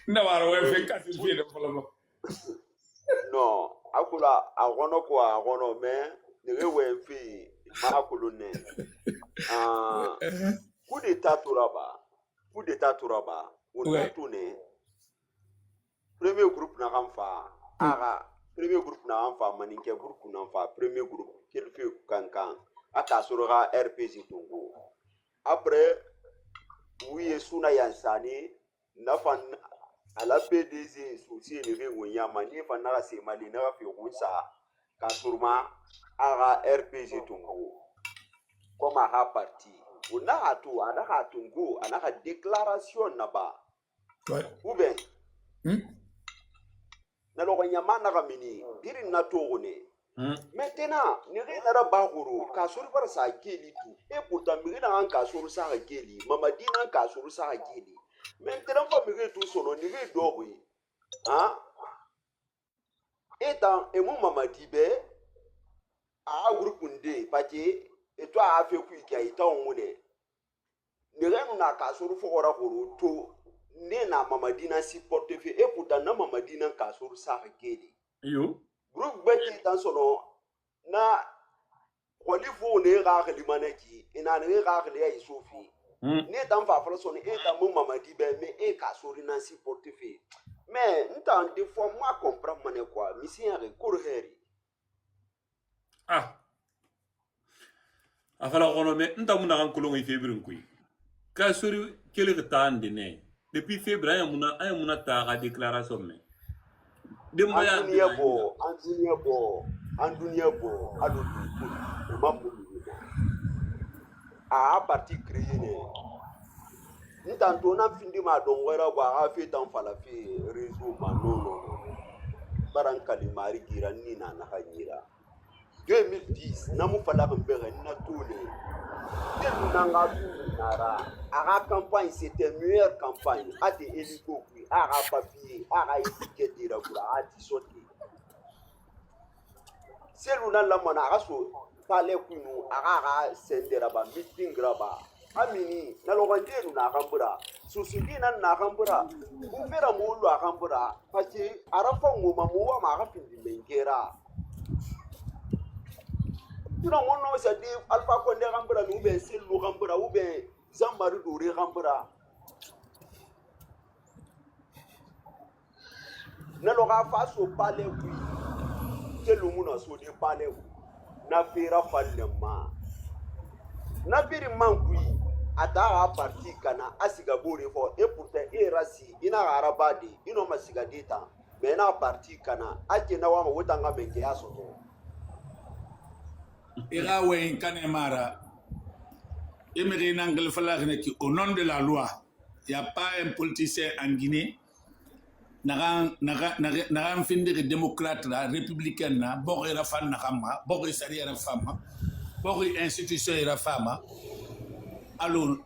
Nawara we fe kasi fi de folo. Non, akula agono kwa agono me nige we fi makulu ne. Ah, coup d'état turaba. On a Ouais. tourné. Premier groupe na ramfa. Aga premier groupe na ramfa maninke groupe na ramfa premier groupe qu'il fait kankan. Aka surera RPG Tongo. Après oui suna yansani nafan ala PDG souci ne ve wonya mani fa na se mali na fi rusa ka surma aga RPG Tongo. Comme a parti. On a tout, on a Tongo, on a déclaration là-bas. Ouais. Ou bien na lo nyama na gamini diri na togone. Maintenant, ni re ba goro ka suru bar sa geli tu. Et pourtant mi na an ka suru sa geli, mamadina ka suru sa geli. Maintenant fa mi re tu sono ni re dogi. Hein? Etant et mon mamadi be a groupe ndé pati et toi a fait ku ki ita onune. Ni re na ka suru fo ora goro to ne na mamadina si portefeuille et pourtant na mamadina ka suru sa geli. Yo. Groupe beti dans son na kwalifo ne ga limanaki ina ne ga ya isufi ne tan fa fara son e ta mu mamadi be me e ka sori nan si portefeuille mais ntan de fois moi comprendre mané quoi mission re courheri Ah. Afala kono me nta muna kan kulongo ifebrin kui. Ka sori kele ka tande ne. Depuis février ayamuna ta ga déclaration me. Demba ya Andunia bo alo tu mambo a parti créé ne ntan to na findi ma don wera gwa a fi tan fala fi réseau ma non baran kalimari gira ni na hanyira 2010 namu fala kan bere na tole de nanga nara a campagne c'était meilleure campagne a de hélico a papier a étiquette dira kura a ti sorti seluna la mona a so pale kunu a sendera ba meeting graba amini na logande na kambura susudi na kambura uvera mulu akambura pati arafa ngoma muwa ma ka pindi mengera tuna mono sa di alfa konde kambura nu be selu kambura ube zambaru dure kambura na loga faso pale ku telu muna so de pale ku na fira fallema na biri mankui ata a parti kana asiga bore fo et pourtant rasi ina arabadi ino masiga dita mais na parti kana ake na wama wotanga menke asoto ira wen kanemara émigré n'angle falagne qui au nom de la loi il y a pas un politicien en Guinée nagan findiri démocrate la républicaine na bogi la fan na kama bogi sari la fama bogi institution la fama alors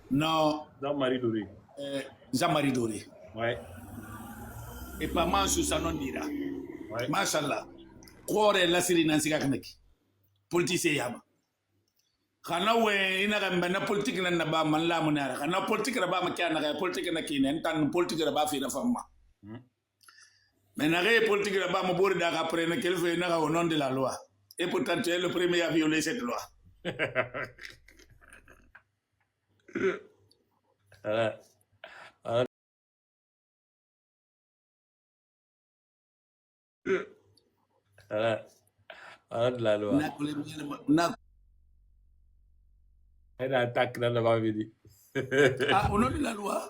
non Jean-Marie Doré. Jean-Marie Doré. Ouais. Et pas mal sur sa non dira. Ouais. Machallah. Kore la siri nansi kakneki. Politicien yama. Kana we ina gamba na politique na ba man la munara. Kana politique na ba makiana ga politique na kinen tan politique na ba fi na fama. Mais na ga politique na ba mo bori da après na kelfe na au nom de la loi. Et pourtant tu es le premier à violer cette loi. La loi. Elle attaque dans la vie. Ah, au nom de la loi.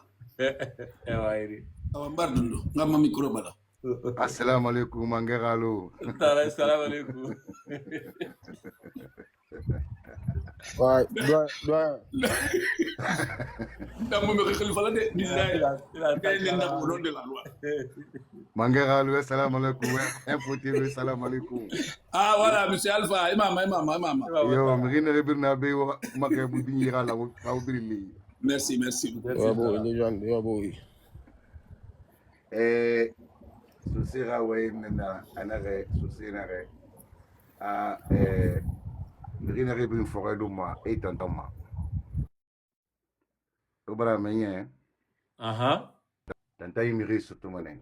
Bardundo, ngama micro bala. Assalamu alaikum, Mangeralo. Assalamu alaikum. Ouais. Dans mon khalifa la de billahi au nom de la loi. Mangeralo, assalamu alaikum. Info TV, assalamu alaikum. Ah voilà, monsieur Alpha, imama. Yo, mrine rebirna be wa makabu dinira la wa birili. Merci. Susira way nena anare susinare. Mrine rebin forêt do ma et tantama. Obara menye. Aha. tanta imiri sotumane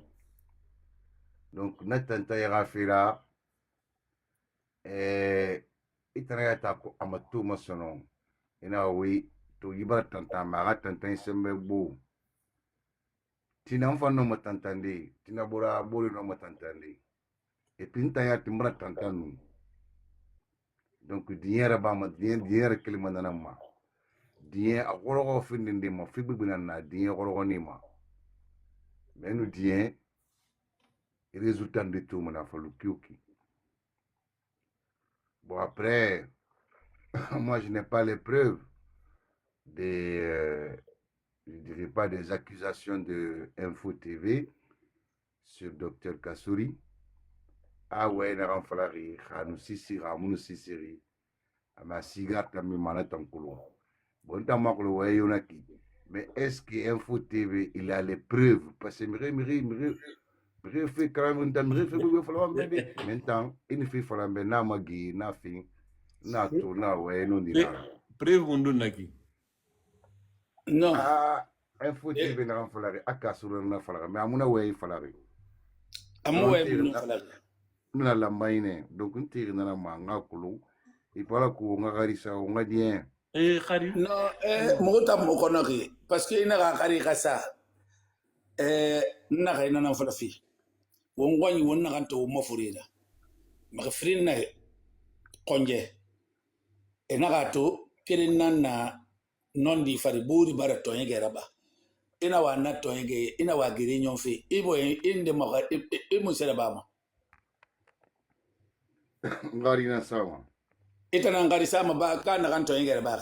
donc na tanta yara fira itara ya ta ko amatu masono ina wi to yibara tanta ma tanta sembe bo tina mfano matantande tina bora bori no matantande et pinta ya timbra tantanu donc diera ba ma diera kelima nana ma dien a gorogo findinde ma fi bibina na dien gorogo ni ma menu dien résultat de tout mon affalu kiuki bon après moi je n'ai pas les preuves des je dirais pas des accusations de Info TV sur Dr Kassouri. Ah ouais, na ran falari khanu sisi ramunu sisiri ama sigar kami mana tankulu. Bon tamakulu ouais yonaki. Mais est-ce que Info TV il a les preuves parce que mire fait quand même mire fait beaucoup falloir maintenant il fait falloir na magi na fin na to na ouais non dira. Preuve mundu naki. Non. Ah, Info TV na ran falari akasuru na falari mais amuna ouais falari. Amu ouais bunu falari. Mna lambaine donc ntiri na manga kulu ipala ku ngagarisa ngadien Khari. Non, mota mokonaki parce que ina ga khari kasa na ga ina na falafi. Wongwani wonna kan to mo furida. Ma frin na konje. Ena ga to kirin nan na non di fari buri bara to yegera ba. Ina wa na to yege ina wa giri nyonfi ibo inde mo ga imu sera ba ma. ngari na sama Itana ngari sama ba kan na kan to yegera ba.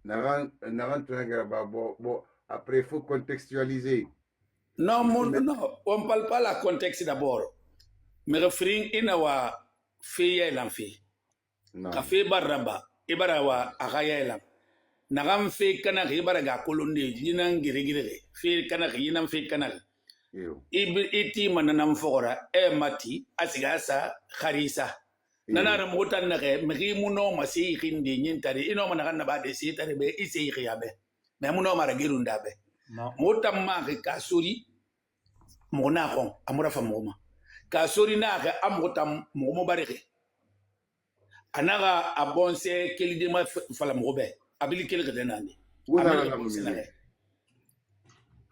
naran to ngara ba bo après faut contextualiser. Non, on parle pas la contexte d'abord. Mais refrain ina wa fiye lamfi. Non. Ka fi baraba ibara wa akaya lam. Nagam fi kana ibara ga kolonde yinan girigire. Fi kana yinan fi kana. Yo. Iti mananam fora mati asigasa kharisa. Nana remotan nage megi muno masi khindi nyintari ino managana ba de sitare be isi khiabe. Mais muno mara girunda be. Motam ma Kassouri mona kon amura fa moma Kassouri na ga amotam momo bareke anaga abonse kelide ma fala mobe abili kelge denani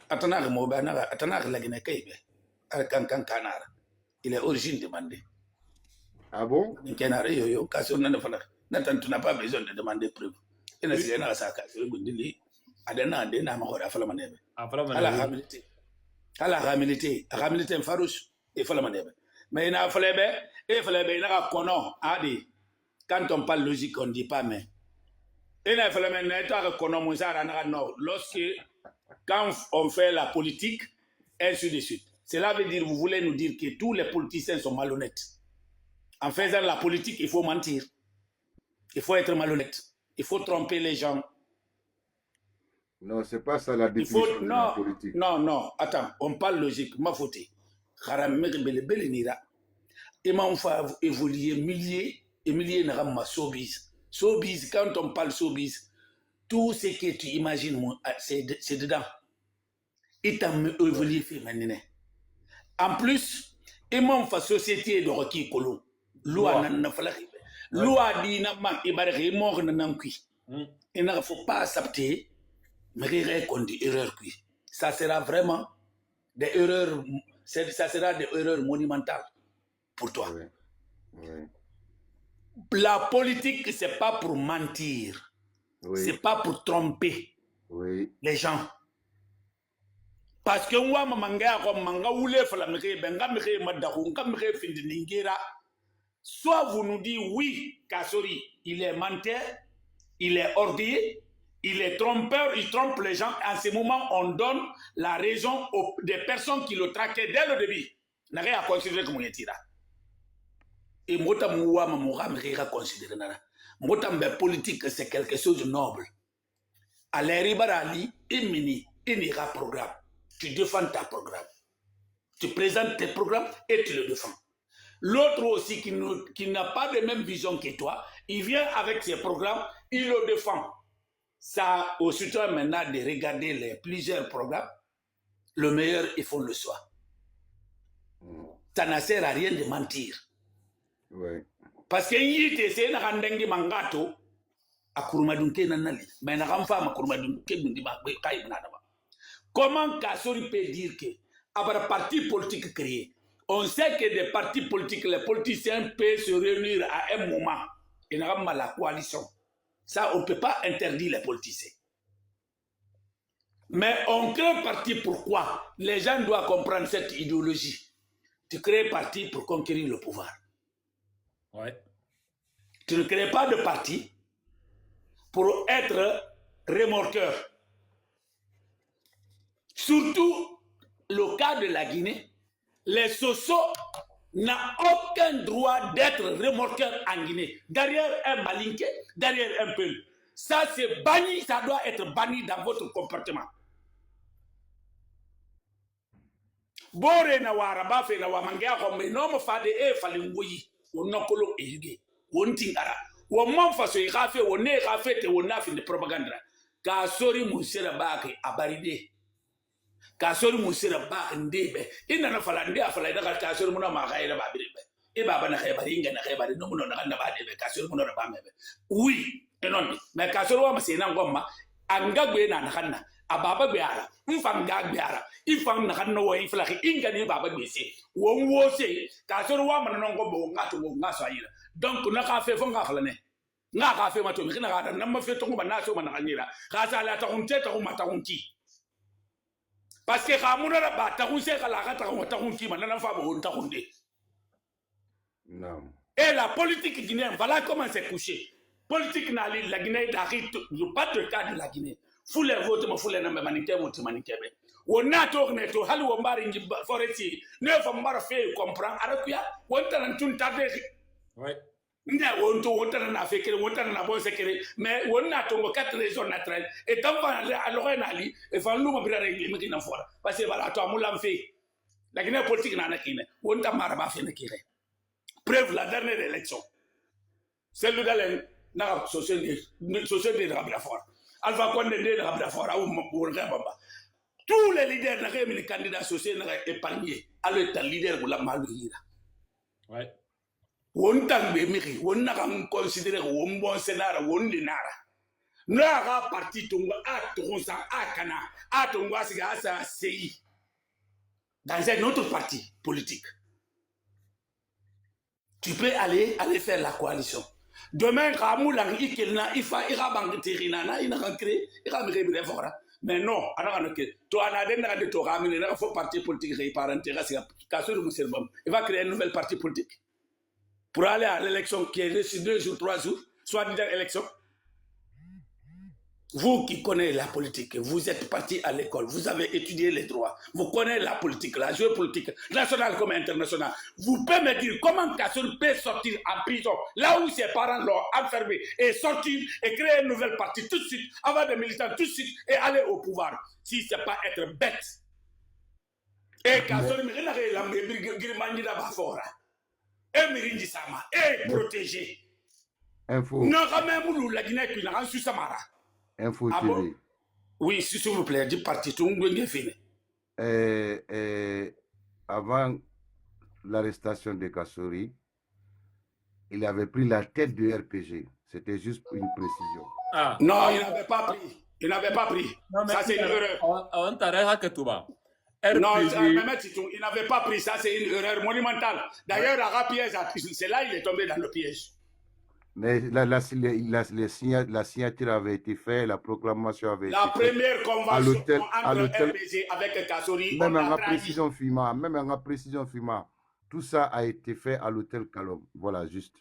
atana ga mobe anaga atana ga lagina kaybe kan kanara il est origine demandée. Ah bon? Kenara yo Kassouri na fala na tu n'as pas besoin de demander preuve ina si na sa Kassouri gundili adana de na makora fala manebe ala hamilité farouche et fala manebe mais ina flebe ina kono adi quand on parle logique on dit pas mais ina flebe na ta kono musara na no lorsque quand on fait la politique ainsi de suite cela veut dire vous voulez nous dire que tous les politiciens sont malhonnêtes en faisant la politique il faut mentir il faut être malhonnête il faut tromper les gens. Non, c'est pas ça la définition de la politique. Non, attends, on parle logique, ma faute. Et m'a fait évoluer milliers et milliers de ma showbiz. Showbiz, quand on parle showbiz, tout ce que tu imagines, c'est dedans. Et t'as évolué fait maintenant. En plus, et m'a fait société de Rocky Kolo. Loi dit n'a pas ibaré mort n'a il ne faut pas accepter. Mais qu'on dit erreur qui ça sera vraiment des erreurs ça sera des erreurs monumentales pour toi. Oui. La politique c'est pas pour mentir. Oui. C'est pas pour tromper les gens. Parce que moi manga oule fala meke benga meke madaku meke findingira soit vous nous dites oui Kassouri il est menteur, il est orgueilleux, il est trompeur, il trompe les gens. En ce moment, on donne la raison des personnes qui le traquaient dès le début. N'a rien à considérer comme un tira. Et moi, je considérer. Moi, politique, c'est quelque chose de noble. À l'Eribarali, il ira programme. Tu défends ta programme. Tu présentes tes programmes et tu le défends. L'autre aussi qui n'a pas de même vision que toi, il vient avec ses programmes, il le défend. Ça, au soutien maintenant de regarder les plusieurs programmes, le meilleur, ils font le choix. Ça ne sert à rien de mentir. Ouais. Parce que yite c'est na kandengi mangato akurumadunke nanali mais na kamfa makurumadunke dundi ba kai na daba. Comment Kassori peut dire que après un parti politique créé, on sait que des partis politiques, les politiciens peuvent se réunir à un moment et n'a pas la coalition. Ça, on ne peut pas interdire les politiciens. Mais on crée un parti pourquoi? Les gens doivent comprendre cette idéologie. Tu crées un parti pour conquérir le pouvoir. Ouais. Tu ne crées pas de parti pour être remorqueur. Surtout le cas de la Guinée, les Soso n'ont aucun droit d'être remorqueur en Guinée. Derrière un Malinké, derrière un Peul. Ça c'est banni, ça doit être banni dans votre comportement. Bore na waraba fe na wamangea ko me no mo fade e fale ngoyi wonokolo elige wontingara wo manfa so irafe wone irafe te wonafi de propaganda Kassori musira baki abaride Kassori musira baki ndebe ina na fala ndi afala da Kassori muna ma gaira ba biribe e baba na khaybari inga na khaybari no muno na ba de Kassori muno ba mebe oui enon mais Kassori wa masina ngomma angagwe na kanna ababa biara mfanga biara ifang na kanno wo inflaki inga ni baba bisi won wo se Kassori wa man no ngombo ngato ngo ngaso ayira donc na ka fe fo nga fala ne nga ka fe mato mi kina ga na ma fe to ngoma na so man kanyira ka sa la ta hunte ta huma ta hunki parce que ka muna ba ta hunse ka la ka ta hunki man na fa bo ta hunde Non. et la politique guinéenne voilà comment c'est couché politique na la Guinée d'arrêt pas de cas de la Guinée fule vote ma fule na manike vote manike be wona to ne to halu wo mbari ngi foresti ne fa mbara fe comprend arakuya wonta nan tun tade Ouais. nda wonto wonta na fe kere wonta na bon sekere mais wona to ngo 4 raisons naturelles et tant va alors na li e fa lu ma bira rek mi kina fora parce que voilà to amulam fe la Guinée politique na na kine wonta mara ba fe na kire preuve la dernière élection celle de la na société de Rabia Fora Alpha Condé de Rabia Fora ou Bamba tous les leaders na les candidats sociaux na épargné alors est leader pour la malheureuse Ouais. won tangbe miri won na kam considérer won bon scénario won dinara na ga parti tongo a tonsa a kana a tongo asiga asa sei dans un autre parti politique tu peux aller faire la coalition demain Ramoulang ikelna ifa ira bangterina na ina créer ira me fora mais non ana que to ana den na de to ramine na faut parti politique réparenté Kassori Muselbam il va créer un nouvel parti politique pour aller à l'élection qui est reçue 2 jours 3 jours soit disant élection. Vous qui connaissez la politique, vous êtes parti à l'école, vous avez étudié les droits, vous connaissez la politique, la géopolitique, nationale comme internationale. Vous pouvez me dire comment Kassori peut sortir en prison, là où ses parents l'ont enfermé, et sortir et créer une nouvelle partie tout de suite, avoir des militants tout de suite et aller au pouvoir. Si ce n'est pas être bête. Et Kassori me regarde la Girmani d'Abafora. Et Mirindi Sama, et protégé. Info. Non, quand même, la Guinée qui n'a su Samara. Info Ah TV. bon? Oui, s'il vous plaît, du parti, tout le monde est fini. Avant l'arrestation de Kassori, il avait pris la tête du RPG. C'était juste une précision. Ah. Non, il n'avait pas pris. Il n'avait pas pris. Non, mais Ça, c'est une erreur. On t'arrête à Ketouba. Non, il n'avait pas pris. Ça, c'est une erreur monumentale. D'ailleurs, à piège, c'est là qu'il est tombé dans le piège. Mais la signature avait été faite, la proclamation avait été faite. La première convention entre RPG avec Kassori, même en précision FIMA, tout ça a été fait à l'hôtel Kalom. Voilà, juste.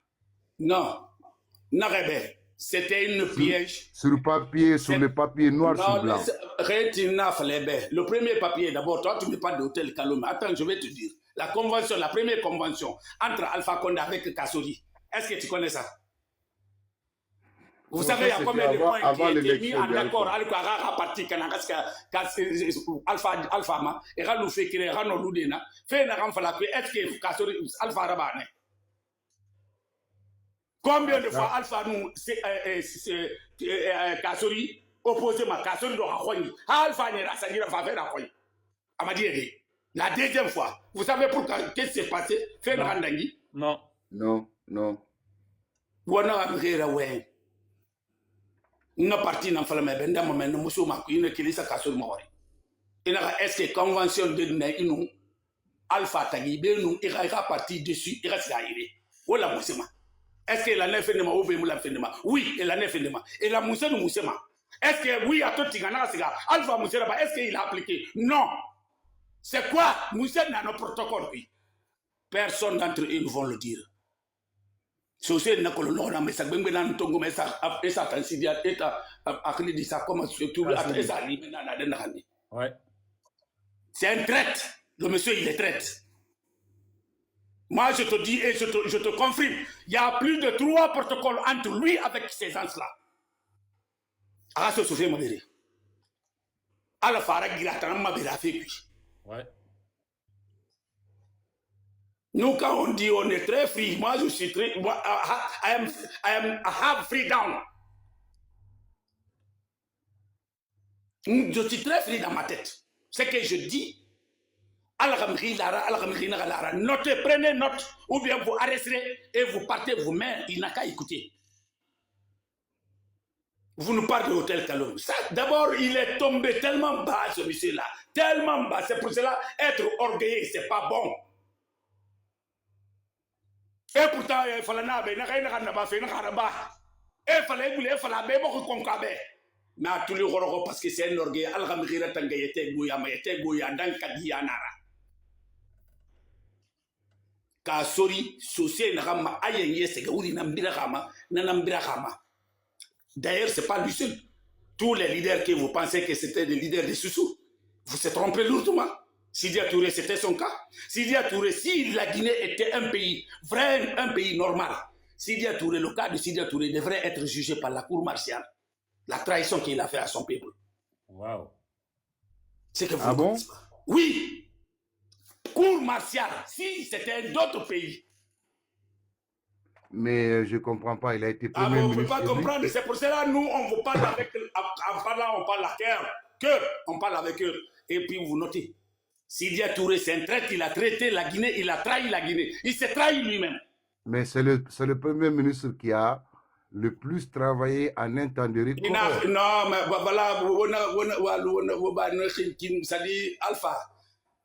Non, Narebe, c'était une piège. Sur le papier noir sur blanc. Le premier papier, d'abord, toi, tu ne parles d'hôtel Kalom. Attends, je vais te dire. La première convention entre Alpha Condé avec Kassori. Est-ce que tu connais ça? Vous savez, il y a combien de points qui ont été mis en accord avec la partie Alpha Ma, et Ralou Fekire, Rano Loudena, fait un enfant la paix, est-ce que Kassori Alpha Rabane? Combien de fois Alpha nous, Kassori, opposé ma Kassori de Rakhoni, Alpha n'est pas sa faveur à Rakhoni. m'a dit, la deuxième fois, vous savez pourquoi? Qu'est-ce qui s'est passé? Fait le Randangui? Non. Non, non. Wana amrera we. N'a parti n'en fallait mais benda moment no muso ma kuine kilisa kasul mawari. Ina est-ce que convention de inu alpha tagi be nu ira parti dessus ira saire. Wala musema. Est-ce que la neuf ma obe mu la fenema? Oui, et la neuf fenema. Et la musa nu musema. Est-ce que oui à tout tigana siga alpha musera ba est-ce qu'il a appliqué? Non. C'est quoi? Musa n'a no protocole oui. Personne d'entre eux ne vont le dire. Société n'a colonne mais ça bengbe nan tongo mais ça esa tansidia eta akli di ça comme surtout esa libre na den randi. Ouais. C'est un traître. Le monsieur il est traître. Moi je te dis et je te confirme, il y a plus de 3 protocoles entre lui avec ces gens-là. Ah ce Sophie Mabere. Ala fara gilata na Mabere a fait lui. Ouais. Nous, quand on dit on est très free, moi je suis très. I have freedom. Je suis très free dans ma tête. Ce que je dis, notez, prenez note, ou bien vous arrêterez et vous partez vous-même. Il n'a qu'à écouter. Vous nous parlez de l'hôtel Kalom. D'abord, il est tombé tellement bas, ce monsieur-là. Tellement bas. C'est pour cela, être orgueilleux, c'est pas bon. Et pourtant, il fallait mais tous les horreurs parce que c'est un orgueil. Alhamdulillah, tangayete goya dans kadiyanara. Ka sori socié n'ama ayenye segaoudi n'ambirama n'ambirama. D'ailleurs, c'est pas lui seul. Tous les leaders que vous pensez que c'était des leaders de Soussou, vous se trompez lourdement. Sidia Touré, c'était son cas. Sidia Touré, si la Guinée était un pays, vrai, un pays normal, Sidia Touré, le cas de Sidia Touré devrait être jugé par la cour martiale. La trahison qu'il a fait à son peuple. Waouh. C'est que vous ah bon? Oui. Cour martiale, si c'était d'autres pays. Mais je comprends pas, il a été premier Vous ne ministre. pouvez pas comprendre, c'est pour cela nous, on vous parle avec, en parlant, on parle à cœur, on parle avec eux. Et puis vous notez. Sidia Touré, c'est un traître, il a traité la Guinée, il a trahi la Guinée. Il s'est trahi lui-même. Mais c'est le premier ministre qui a le plus travaillé en un temps de record. Non, mais voilà, ça dit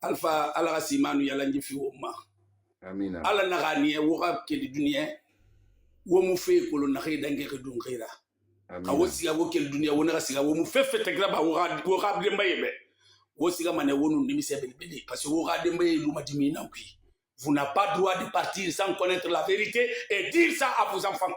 Alpha, Al-Rassimanu Yalangi Fioma. Amina. Ala Nagani, Wora Kelidunia, Womufe, Kolonari Dangeredungira. Awosiga Wokel Dunia, Wonasiga, Womufe, Tegraba, Wora Dembaye. Wosiga Mane Wonu Nimisabeli, parce que Wora Dembaye Lumadimi Nampi. Vous n'avez pas le droit de partir sans connaître la vérité et dire ça à vos enfants.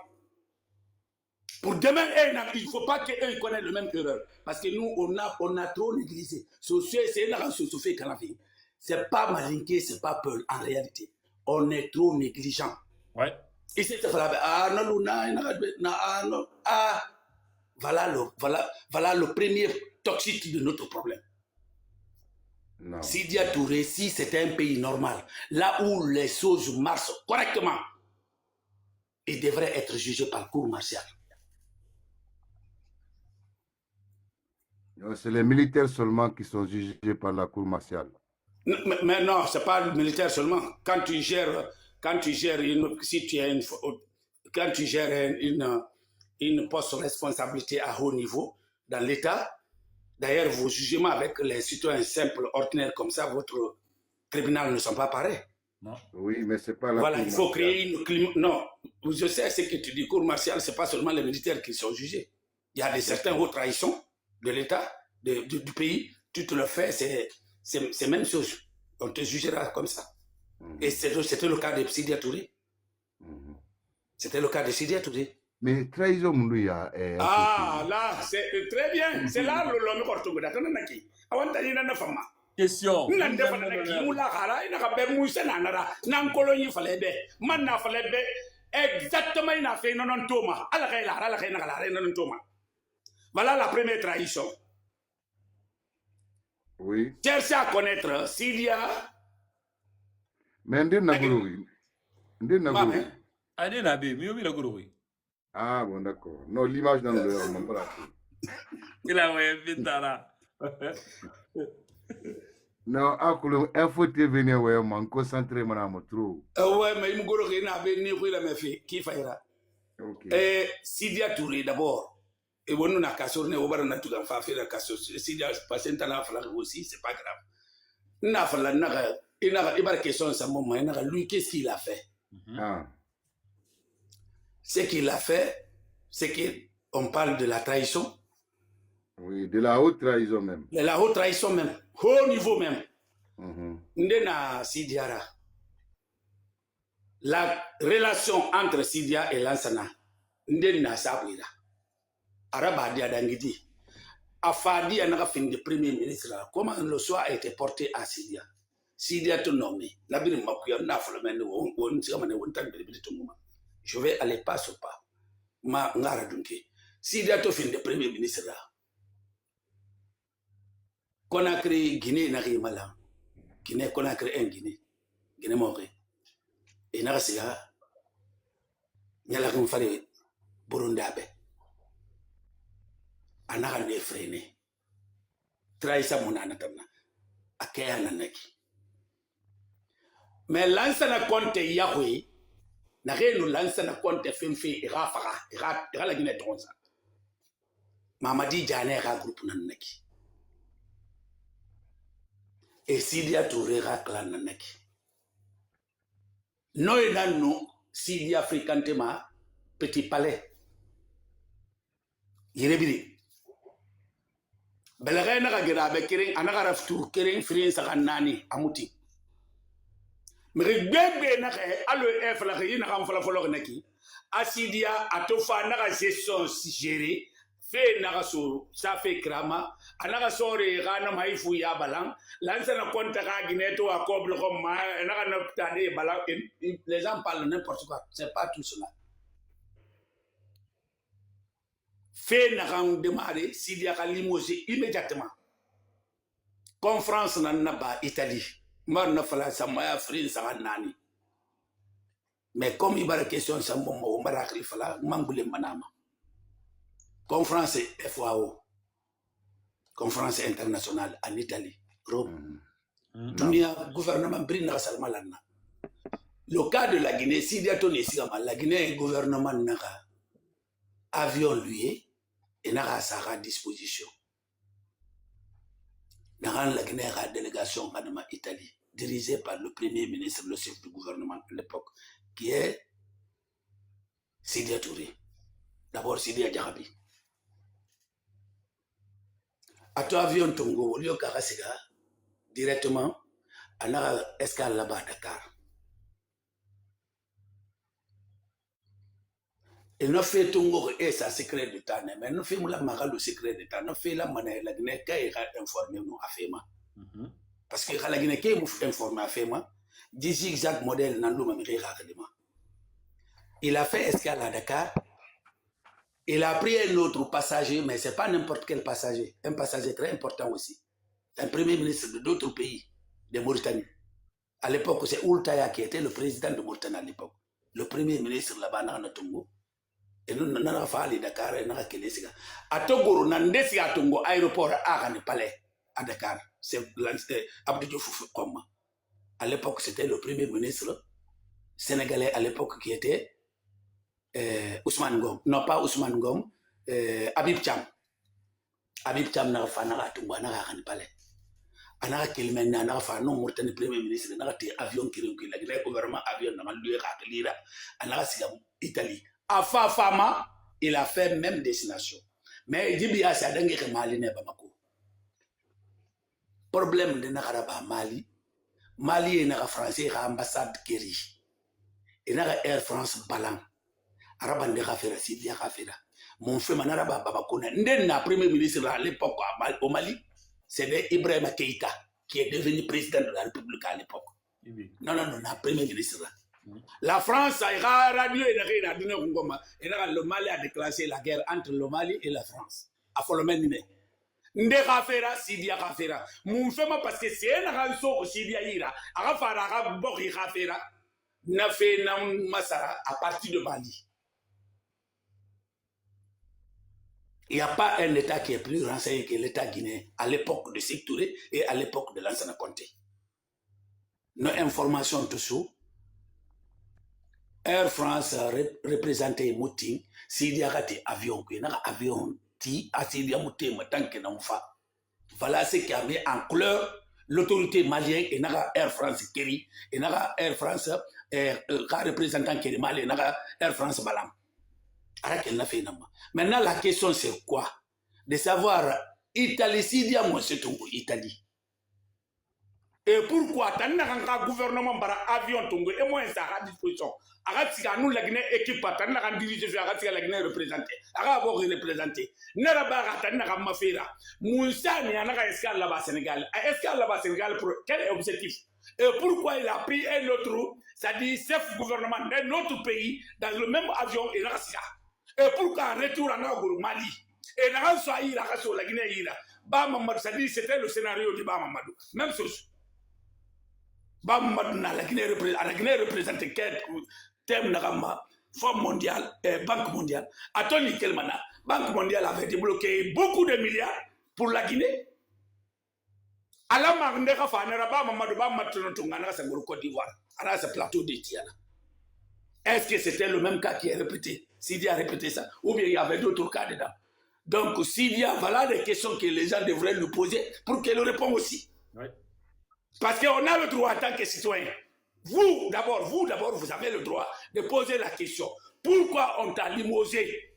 Pour demain, il ne faut pas qu'eux connaissent le même erreur. Parce que nous, on a trop négligé. C'est une société qu'on a fait. Ce n'est pas malinqué, ce n'est pas peur. En réalité, on est trop négligent. Ouais. Et c'est voilà le premier toxique de notre problème. Non. Sidia Touré, si c'était un pays normal, là où les choses marchent correctement, il devrait être jugé par cour martiale. C'est les militaires seulement qui sont jugés par la cour martiale. Mais non, ce n'est pas le militaire seulement. Quand tu gères une poste-responsabilité à haut niveau dans l'État, d'ailleurs, vos jugements avec les citoyens simples, ordinaires comme ça, votre tribunal ne sont pas pareils. Non. Oui, mais c'est pas la voilà, cour il faut martiale. créer une climat. Non, je sais ce que tu dis, cour martiale, ce n'est pas seulement les militaires qui sont jugés. Il y a certains autres trahisons de l'État, du pays. Tu te le fais, c'est même chose. On te jugera comme ça. Et c'était le cas de Sidia Touré. C'était le cas de Sidia Touré. Mais trahison, Moulouya. Ah, là, c'est très bien. C'est là l'homme portugais. Question. Voilà la première trahison. Oui. Cherchez à connaître Sidia. Mais Ndé Nagouri. Allez, Nabi, mieux la grouille. Ah, bon, d'accord. Non, l'image dans le Il a ouais, vite là. Non, Akulu, info TV ne ouais, man concentré mon trop. Ouais, mais il me goro qu'il n'a pas ni quoi la me fait qui faira. Ok. Sidia Touré d'abord. Et bon, on a cassé, on est au bar, on a tout à fait la casse. Sidia passé un temps à faire aussi, c'est pas grave. N'a fait la naga, il n'a pas question de sa maman, il n'a lui, qu'est-ce qu'il a fait? Ah. Ce qu'il a fait, c'est qu'on parle de la trahison. Oui, de la haute trahison même. De la haute trahison même, haut niveau même. Mhm. Ndena Sidiara. La relation entre Sidia et Lansana, Ndena Sabouira. Araba Dia Dangidi. Afadi a fin de premier ministre. Comment le choix a été porté à Sidia? Sidia te nommé. Je vais aller pas sur pas. Ma ngara dunke. Sidia te fin de premier ministre. Conakry, Guinée, Narimala. Guinée, Conakry, un Guinée. Guinée Moré. Et Narasiga. Nyala Kumfari Burundabe. Anaka ne freiné. Traisa monana tamna. Akea nanaki. Mais lansana konte Yahweh. Nare no lansana konte femfe ira la Guinée tonza. Mamadi Jane ra groupe nanaki. Et Sidia Touré ra clan nanaki. Noi nanu Sidia fréquentement Petit Palais. Yirebiri. Belagay nakagira be kering anaka raftu kering firin sakanani amuti. Mais bébé naka allo F la yina kam fala folo neki. Asidia atofa naka gestion gérée fait naka so ça fait krama anaka sore gana maifu ya balang lança na compte ka gineto a koble comme ma naka na tande balang les gens parlent n'importe quoi c'est pas tout cela. Fait n'a démarré Sidia a limogé immédiatement. Conférence n'a Italie. Marna fala samaya frin sa nani. Mais comme il y a la question de Sambo, il fala mangoulé manama. Conférence FAO. Conférence internationale en Italie, Rome. Le gouvernement brina salmalana. Le cas de la Guinée, Sidia Tony Sigama, la Guinée gouvernement n'a avion lui et n'a sa disposition. Dans la Guinée, la délégation en Italie, dirigée par le premier ministre, le chef du gouvernement à l'époque, qui est Sidia Touré. D'abord, Sidia Djarabi. À toi, avion Tongo, au lieu Karasiga, directement, à la escale là-bas à Dakar. Et nous fait Tongo et sa secret d'État, mais nous faisons la marque le secret d'État, nous faisons la manière la Guinée qui est informée nous à Fema. Parce que la Guinée qui est informée à Fema, dit zigzag modèle dans l'eau, il a fait escale à Dakar. Il a pris un autre passager, mais ce n'est pas n'importe quel passager, un passager très important aussi. Un premier ministre d'autres pays, de Mauritanie. À l'époque, c'est Oultaya qui était le président de Mauritanie à l'époque. Le premier ministre là-bas, dans Tongo. Et nous, on a fait Dakar et on a fait à Togo, on a fait à Tongo, aéroport à Palais, à Dakar. C'est Abdou Diouf Koma. À l'époque, c'était le premier ministre sénégalais à l'époque qui était Ousmane Ngom. Non, pas Ousmane Ngom, Habib Cham. Habib Cham n'a pas fait Tongo, on a fait Palais. On a fait maintenant, on a fait non, Mauritanie premier ministre, on a fait avion qui est le gouvernement avion, on a fait on a fait Italie. Afa Fama, il a fait même destination. Mais il dit bien ça dingue que Mali n'est pas Bamako. Problème de Nakaraba Mali. Mali est na français à ambassade Keri. Et na Air France Balan. Araban de Rafera Sidia Rafera. Mon frère Manaraba Babakona. N'a premier ministre à l'époque au Mali, c'est Ibrahima Keïta qui est devenu président de la République à l'époque. Non, premier ministre. La France a radio et le Mali a déclenché la guerre entre le Mali et la France. A Folomène. Nde Rafera, Sidia Rafera. Mon fait parce que c'est un rançon Sidia Ira. Arafara, Bori Rafera. N'a fait Nam Massara à partir de Mali. Il n'y a pas un État qui est plus renseigné que l'État guinéen à l'époque de Sékou Touré et à l'époque de l'ancien Conté. Nos informations toujours. Air France représenté Mouting, s'il y a un avion, il y a un avion qui a été monté, voilà ce qui a mis en couleur l'autorité malienne et Air France Kéri, et Air France, représentant Kéri Mali, et Air France Balam. Maintenant, la question c'est quoi? De savoir, Italie, s'il y a moi, c'est tout, Italie. Et pourquoi t'as un gouvernement par avion tongo et moi ça à disposition. Aratika nous la Guinée équipe t'as un diriger sur Aratika la Guinée représenté. Arabo représenté. Narabara t'as un mafira. Moussa ni un escale là-bas Sénégal. Escale là-bas Sénégal pour quel objectif? Et pourquoi il a pris un autre, c'est-à-dire chef gouvernement d'un autre pays dans le même avion et Rasika. Et pourquoi retour à Naguru Mali? Et Naranso Aïra la Guinée Ira. Bamamadou, c'est-à-dire c'était le scénario de Bamamadou. Même chose. La Guinée représente thème Nagama, Fonds mondial, Banque mondiale. À Tony Kelmana, Banque mondiale avait débloqué beaucoup de milliards pour la Guinée. À la Marnera Fanera, Mamadou Bamatungana, c'est le Côte d'Ivoire. À ce plateau de Tiana. Est-ce que c'était le même cas qui est répété? S'il a répété ça, ou bien il y avait d'autres cas dedans. Donc, s'il y a, voilà des questions que les gens devraient nous poser pour qu'elle réponde aussi. Oui. Parce qu'on a le droit en tant que citoyen. Vous d'abord, vous avez le droit de poser la question. Pourquoi on t'a limogé?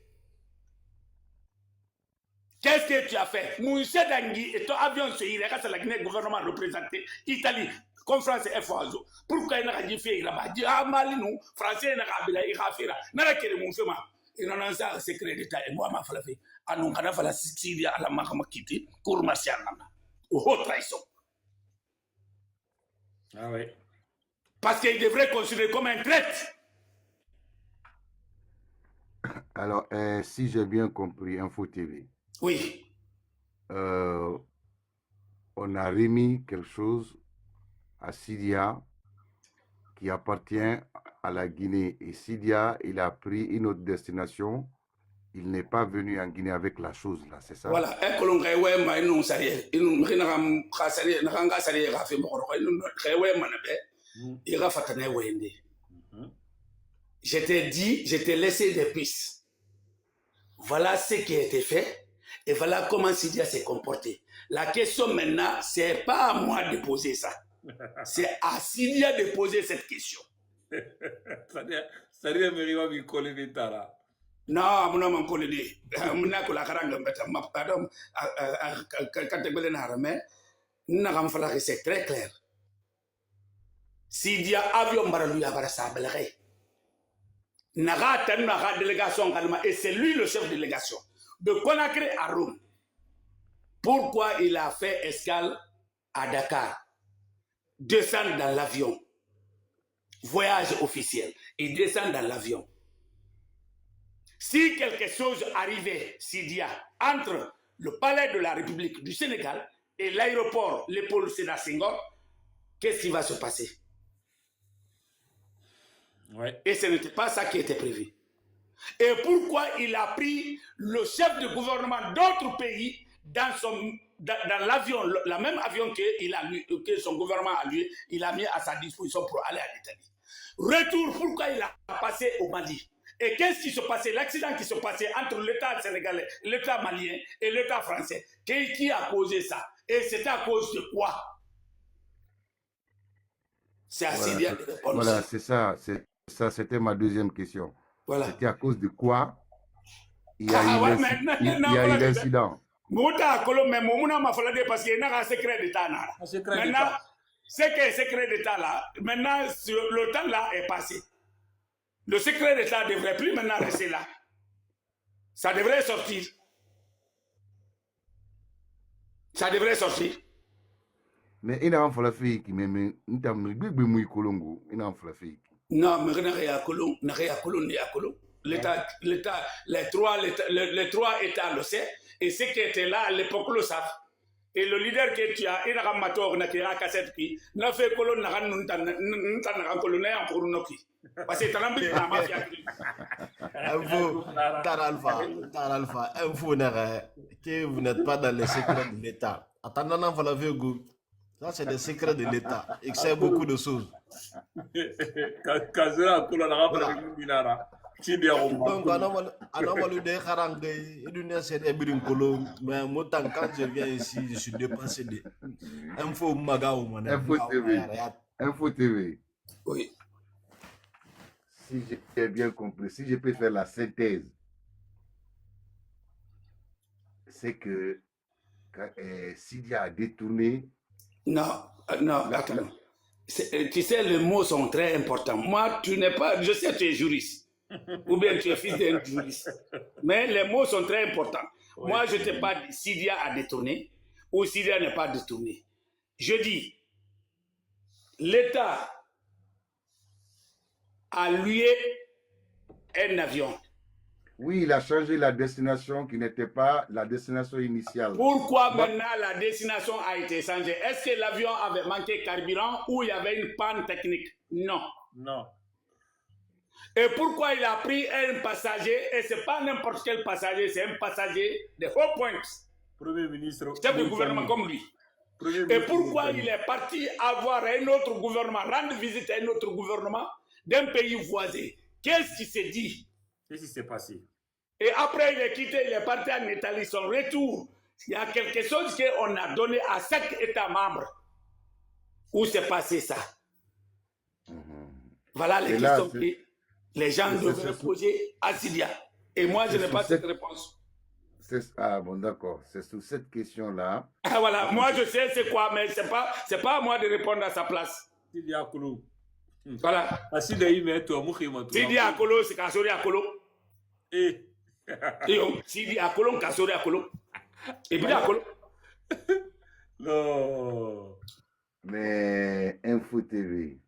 Qu'est-ce que tu as fait? Moussa Dangui et ton avion se ira quand la Guinée gouvernement représenté Italie, conférence FOAZO. Pourquoi il n'a pas fait là-bas? Ah, Mali, nous, Français, n'a pas fait là. N'a pas fait mon femme. Il en a un secret d'État et moi, ma femme. Ah non, on a fait la Syrie à la Mahamakiti, cour martiale. Haute trahison. Ah oui. Parce qu'il devrait considérer comme un traître. Alors, si j'ai bien compris, Info TV. Oui. On a remis quelque chose à Sidia qui appartient à la Guinée. Et Sidia, il a pris une autre destination. Il n'est pas venu en Guinée avec la chose là, c'est ça? Voilà. Je t'ai dit, je t'ai laissé des pistes. Voilà ce qui a été fait et voilà comment Sidia s'est comporté. La question maintenant, c'est pas à moi de poser ça. C'est à Sidia de poser cette question. C'est-à-dire, Mériwa Mikole Vitara. Non, je ne sais pas. Je ne sais pas. C'est très clair. Si dia avion baralu ya bara sabelere. Naga tanu naga délégation kalma et c'est lui le chef de délégation de Conakry à Rome. Pourquoi il a fait escale à Dakar? Descendre dans l'avion. Voyage officiel. Il descend dans l'avion. Si quelque chose arrivait, Sidia, entre le palais de la République du Sénégal et l'aéroport Léopold Sédar Senghor, qu'est-ce qui va se passer? Ouais. Et ce n'était pas ça qui était prévu. Et pourquoi il a pris le chef de gouvernement d'autres pays dans l'avion, le même avion que son gouvernement a lui, il a mis à sa disposition pour aller à l'Italie. Retour, pourquoi il a passé au Mali? Et qu'est-ce qui se passait? L'accident qui se passait entre l'État sénégalais, l'État malien et l'État français. Qui a causé ça? Et c'était à cause de quoi? C'est assez bien de répondre. Voilà, c'est ça. Ça, c'était ma deuxième question. Voilà. C'était à cause de quoi il y a eu l'incident? Parce qu'il y a un secret d'État. Maintenant, ce secret d'État là, maintenant, le temps là est passé. Le secret d'État ne devrait plus maintenant rester là. Ça devrait sortir. Ça devrait sortir. Mais il a un falafel qui me colongo. Il a un falafel. Non, mais il y a colon. L'État, les trois États le savent. Et ceux qui étaient là à l'époque le savent. Et le leader que tu as, il a un mator qui a cassette qui n'a fait colonne n'a pas colonne en pour nous qui. Parce que tu as un mafia. Info, Taralpha, info, que vous n'êtes pas dans les secrets de l'État. Attendant, vous l'avez goût. Ça, c'est des secrets de l'État. Il sait beaucoup de choses. Kazera kula na Voilà. gabra binara. Chidi ya Donc, umma. Anamalu de Harangay, il y c'est des brincolo, mais moi, quand je viens ici, je suis dépassé de info Magaou, Info TV. Info TV. Oui. Si j'ai bien compris, si je peux faire la synthèse, c'est que Sidia a détourné. Non, non, attends. Tu sais, les mots sont très importants. Moi, tu n'es pas, je sais que tu es juriste, ou bien tu es fils d'un juriste, mais les mots sont très importants. Oui. Moi, je ne t'ai pas dit Sidia a détourné ou Sidia n'est pas détourné. Je dis, l'État a loué un avion. Oui, il a changé la destination qui n'était pas la destination initiale. Pourquoi maintenant la destination a été changée? Est-ce que l'avion avait manqué carburant ou il y avait une panne technique? Non. Non. Et pourquoi il a pris un passager, et ce n'est pas n'importe quel passager, c'est un passager de haut point, Premier ministre. chef de gouvernement comme lui. Premier Et ministre pourquoi Moussani. il est parti avoir un autre gouvernement, rendre visite à un autre gouvernement d'un pays voisin? Qu'est-ce qui s'est dit? Qu'est-ce qui s'est passé? Et après, il est quitté, il est parti en Italie. Son retour, il y a quelque chose qu'on a donné à chaque État membre. Où s'est passé ça? Voilà les Et là, questions que les gens devraient poser à Sidia. Et moi, je n'ai pas cette réponse. Ah bon, d'accord. C'est sur cette question-là. Ah, voilà, moi je sais c'est quoi, mais c'est pas à moi de répondre à sa place. Chidi ya kulu. Voilà. Asida ime to mukhima to. Sidi Akolo, c'est Kasori Akolo. Eh. Sidi Akolo, Kasori Akolo. Et puis Akolo. Non. Mais Info TV.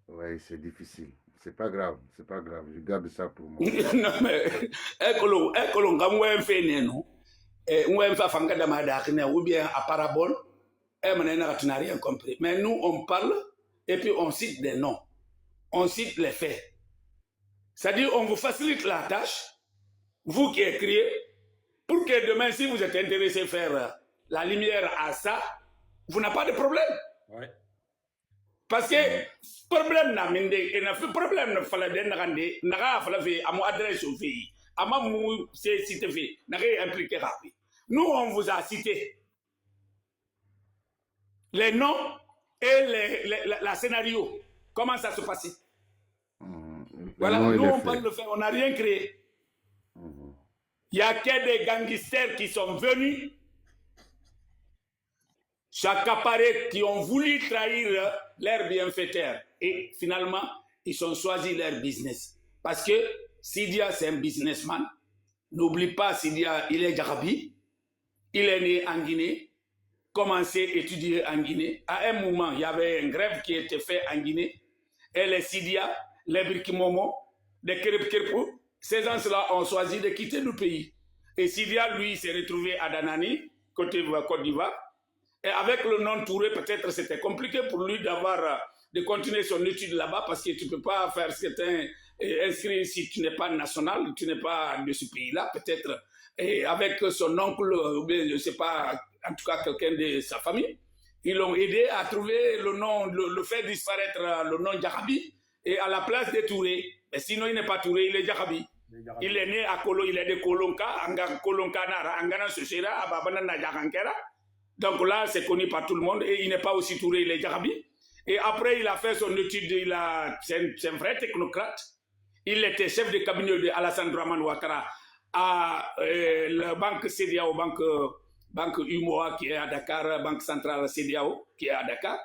Oui, c'est difficile. C'est pas grave, c'est pas grave. Je garde ça pour moi. Non, mais Ekolo, comme on fait, non? Et on fait fanga de madakine ou bien à parabole. Et maintenant, tu n'as rien compris. Mais nous, on parle et puis on cite des noms. On cite les faits. C'est-à-dire, on vous facilite la tâche, vous qui écrivez, pour que demain, si vous êtes intéressé à faire la lumière à ça, vous n'avez pas de problème. Ouais. Parce que problème n'a minde et n'a fait problème ne fallait den rande n'a fallait faire à mon adresse au pays à ma mou c'est cité fait n'a rien impliqué rapide. Nous on vous a cité les noms et la scénario. Comment ça se passait? Voilà, nous on parle de faire, on n'a rien créé. Il y a que des gangsters qui sont venus s'accaparer, qui ont voulu trahir leurs bienfaiteurs. Et finalement, ils ont choisi leur business. Parce que Sidia, c'est un businessman. N'oublie pas, Sidia, il est Djarabi. Il est né en Guinée. Commencé à étudier en Guinée. À un moment, il y avait une grève qui était faite en Guinée. Et les Sidia, les Birkimomo, les Kerep-Kerpou, ces gens-là ont choisi de quitter le pays. Et Sidia, lui, s'est retrouvé à Danani, Côte d'Ivoire. Et avec le nom Touré, peut-être c'était compliqué pour lui de continuer son étude là-bas parce que tu ne peux pas faire certains inscrits si tu n'es pas national, tu n'es pas de ce pays-là, peut-être. Et avec son oncle, ou bien je ne sais pas, en tout cas quelqu'un de sa famille, ils l'ont aidé à trouver le nom, le fait disparaître le nom Djarabi et à la place de Touré. Mais sinon, il n'est pas Touré, il est Djarabi. Il est né à Kolo, il est de Kolonka, Anga Kolonka Nara, Angana Sochera, Ababana Jarankera. Donc là, c'est connu par tout le monde et il n'est pas aussi Touré, il est Djarabi. Et après, il a fait son étude, c'est un vrai technocrate. Il était chef de cabinet de Alassane Dramane Ouattara à la banque CEDEAO, banque UMOA qui est à Dakar, banque centrale CEDEAO qui est à Dakar.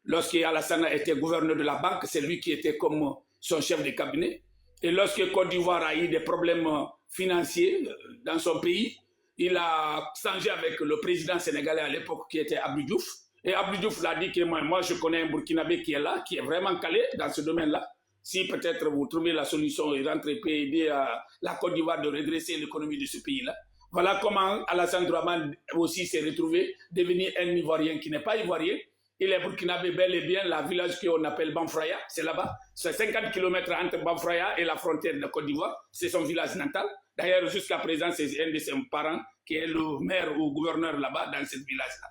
Lorsque Alassane était gouverneur de la banque, c'est lui qui était comme son chef de cabinet. Et lorsque Côte d'Ivoire a eu des problèmes financiers dans son pays, il a changé avec le président sénégalais à l'époque qui était Abdou Diouf. Et Abdou Diouf l'a dit que moi je connais un Burkinabé qui est là, qui est vraiment calé dans ce domaine-là. si peut-être vous trouvez la solution et rentrez pour aider la Côte d'Ivoire de redresser l'économie de ce pays-là. Voilà comment Alassane Dramane aussi s'est retrouvé devenir un Ivoirien qui n'est pas Ivoirien. Il est burkinabé bel et bien, la village qu'on appelle Banfraya, c'est là-bas. C'est 50 km entre Banfraya et la frontière de Côte d'Ivoire. C'est son village natal. D'ailleurs, jusqu'à présent, c'est un de ses parents qui est le maire ou gouverneur là-bas, dans ce village-là.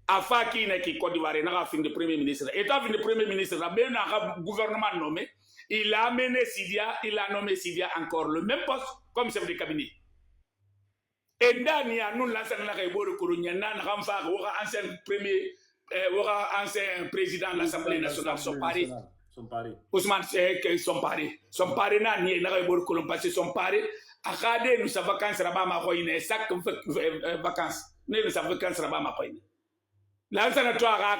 Afa qui n'est qui Côte d'Ivoire, il n'a pas fini de premier ministre. Étant fini de premier ministre, il a un gouvernement nommé. Il a amené Sidia, il a nommé Sidia encore le même poste comme chef de cabinet. Et Dania, nous lançons la révolution coloniale, ancien premier. Ancien président de l'Assemblée nationale sont parés. Ousmane Seck sont parés. Sont parés na ni na révolution coloniale parce que sont parés. Akade nous sa vacances là-bas ma koine chaque vacances. Nous sa vacances là-bas ma koine. L'ancien toi ra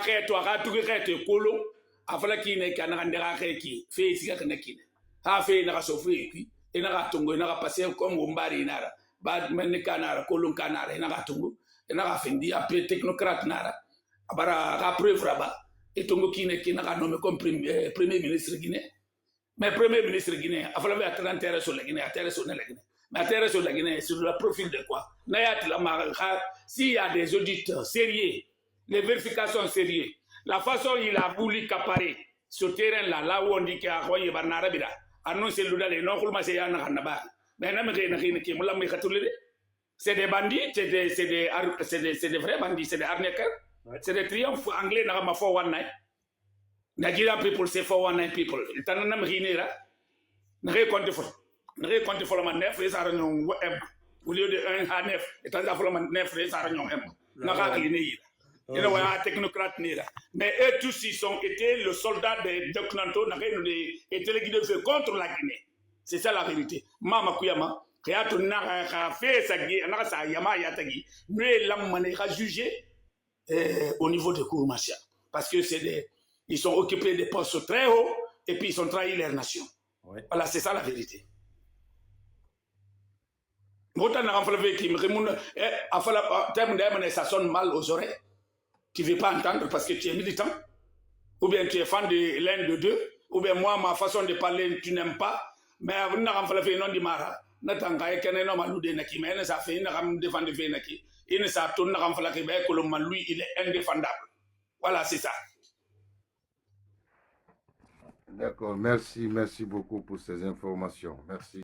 tout que kolo afala ki ne kana ndera ki fe sika kana ki. Ha fe na sofri ki et na tongo na passer comme Ombari nara. Ba men kana kolon kana na tongo et na fendi après technocrate nara. La preuve là-bas, et Tongo qui n'est pas nommé comme premier ministre guinéen. Mais premier ministre guinéen, il fallait être intérêt sur la Guinée, intérêt sur la Guinée. Mais intérêt sur la Guinée, sur le profil de quoi? S'il y a des audits sérieux, les vérifications sérieuses, la façon dont il a voulu caparer ce terrain-là, là où on dit qu'il y a un Barnarabida, annoncer le dalé, non, c'est un Naba. Mais c'est des bandits, c'est des vrais bandits, c'est des arnaqueurs. C'est des triomphes anglais dans ma 419. Nigerian people say 419 people. Il t'en a même rien là. N'avez compté pour. N'avez compté pour le 9 et ça réunion M. Au lieu de 1 à 9, et t'en as pour le 9 et ça réunion M. N'a pas gagné. Il y a un technocrate là. Mais eux tous ils ont été le soldat de Doclanto, n'avaient été les guides contre la Guinée. C'est ça la vérité. Mama Kuyama, Réato n'a fait sa guerre, n'a sa yama yatagi. Mais l'homme m'a jugé. Au niveau de cour martiale. Parce que ils sont occupés des postes très hauts et puis ils ont trahi leur nation. Ouais. Voilà, c'est ça la vérité. Ça sonne mal aux oreilles. Tu ne veux pas entendre parce que tu es militant. Ou bien tu es fan de l'un de deux. Ou bien moi, ma façon de parler, tu n'aimes pas. Mais vous n'avez pas fait non dimara. N'attendez qu'un homme à nous dénaki. Mais ça fait une défendre Vénaki. Il ne s'est tourné en fait que lui, il est indéfendable. Voilà, c'est ça. D'accord, merci beaucoup pour ces informations. Merci.